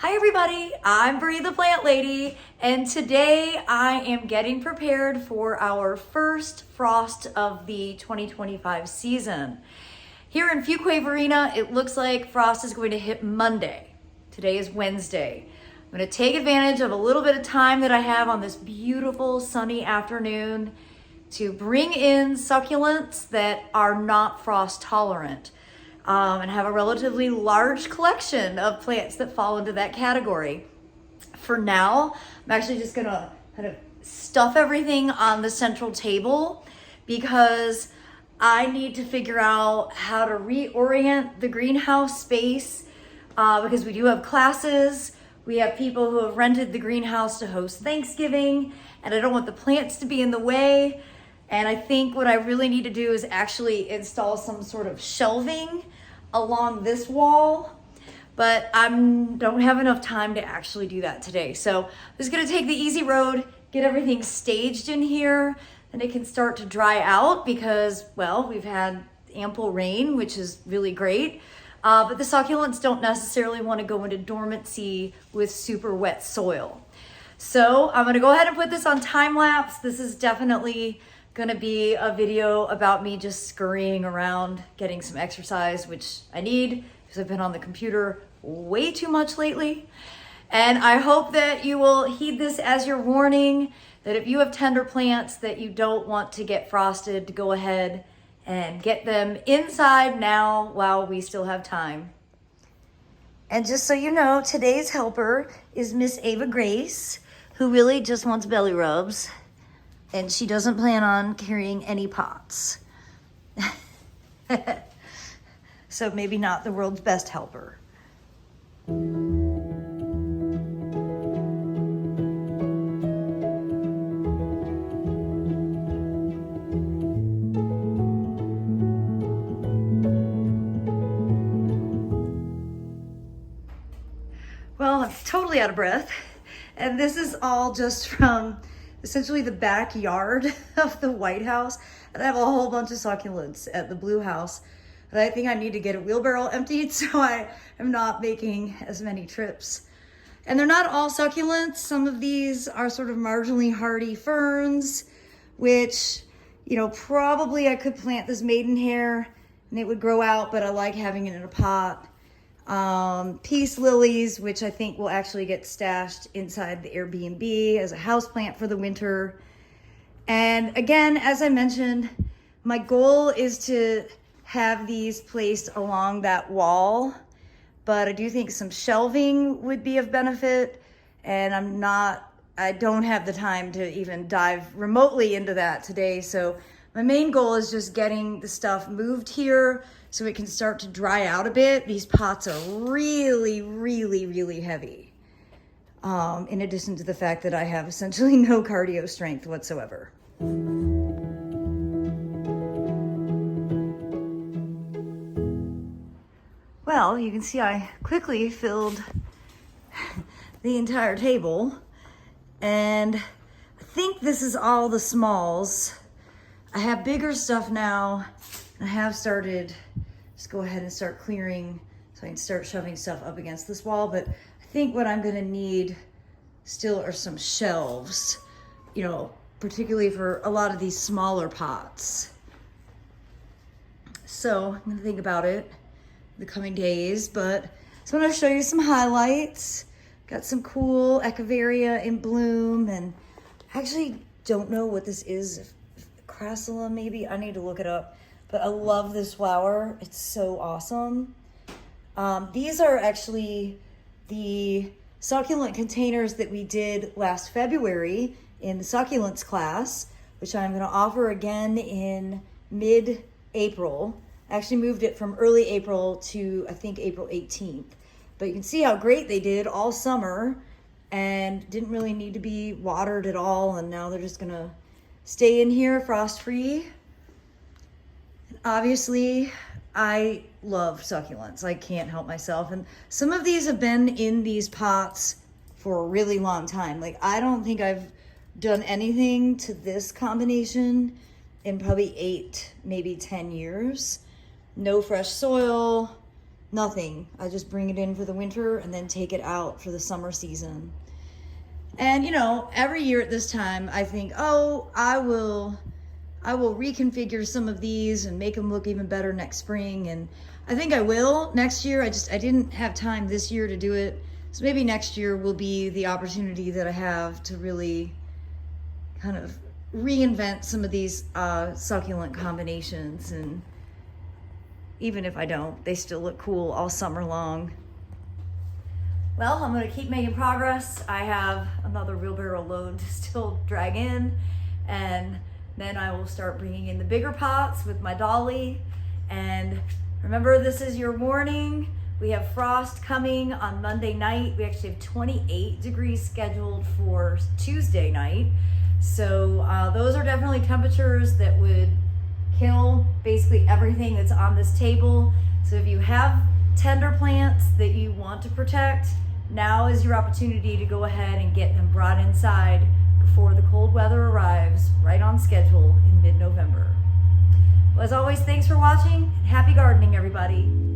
Hi everybody, I'm Bree the Plant Lady, and today I am getting prepared for our first frost of the 2025 season. Here in Fuquay-Varina, it looks like frost is going to hit Monday. Today is Wednesday. I'm going to take advantage of a little bit of time that I have on this beautiful sunny afternoon to bring in succulents that are not frost tolerant. And have a relatively large collection of plants that fall into that category. For now, I'm actually just gonna kind of stuff everything on the central table because I need to figure out how to reorient the greenhouse space because we do have classes. We have people who have rented the greenhouse to host Thanksgiving, and I don't want the plants to be in the way. And I think what I really need to do is actually install some sort of shelving along this wall, but I don't have enough time to actually do that today. So I'm just gonna take the easy road, get everything staged in here, and it can start to dry out because, well, we've had ample rain, which is really great. But the succulents don't necessarily wanna go into dormancy with super wet soil. So I'm gonna go ahead and put this on time lapse. This is definitely gonna be a video about me just scurrying around, getting some exercise, which I need because I've been on the computer way too much lately. And I hope that you will heed this as your warning, that if you have tender plants that you don't want to get frosted, to go ahead and get them inside now while we still have time. And just so you know, today's helper is Miss Ava Grace, who really just wants belly rubs. And she doesn't plan on carrying any pots. So maybe not the world's best helper. Well, I'm totally out of breath. And this is all just from essentially the backyard of the White House. And I have a whole bunch of succulents at the Blue House. And I think I need to get a wheelbarrow emptied so I am not making as many trips. And they're not all succulents. Some of these are sort of marginally hardy ferns, which, you know, probably I could plant this maidenhair and it would grow out, but I like having it in a pot. Peace lilies, which I think will actually get stashed inside the Airbnb as a houseplant for the winter. And again, as I mentioned, my goal is to have these placed along that wall, but I do think some shelving would be of benefit, and I don't have the time to even dive remotely into that today. So my main goal is just getting the stuff moved here so it can start to dry out a bit. These pots are really, really, really heavy. In addition to the fact that I have essentially no cardio strength whatsoever. Well, you can see I quickly filled the entire table, and I think this is all the smalls. I have bigger stuff now. I have started, just go ahead and start clearing so I can start shoving stuff up against this wall. But I think what I'm gonna need still are some shelves, you know, particularly for a lot of these smaller pots. So I'm gonna think about it the coming days, but I just wanna show you some highlights. Got some cool Echeveria in bloom, and I actually don't know what this is. Crassula maybe, I need to look it up. But I love this flower. It's so awesome. These are actually the succulent containers that we did last February in the succulents class, which I'm gonna offer again in mid-April. I actually moved it from early April to, I think, April 18th. But you can see how great they did all summer and didn't really need to be watered at all. And now they're just gonna stay in here frost-free. Obviously, I love succulents. I can't help myself. And some of these have been in these pots for a really long time. Like, I don't think I've done anything to this combination in probably 8, maybe 10 years. No fresh soil, nothing. I just bring it in for the winter and then take it out for the summer season. And every year at this time, I think, oh, I will reconfigure some of these and make them look even better next spring. And I think I will next year. I didn't have time this year to do it. So maybe next year will be the opportunity that I have to really kind of reinvent some of these succulent combinations. And even if I don't, they still look cool all summer long. Well, I'm going to keep making progress. I have another wheelbarrow load to still drag in, and then I will start bringing in the bigger pots with my dolly. And remember, this is your warning. We have frost coming on Monday night. We actually have 28 degrees scheduled for Tuesday night. So those are definitely temperatures that would kill basically everything that's on this table. So if you have tender plants that you want to protect, now is your opportunity to go ahead and get them brought inside before the cold weather arrives, right on schedule in mid-November. Well, as always, thanks for watching, and happy gardening, everybody.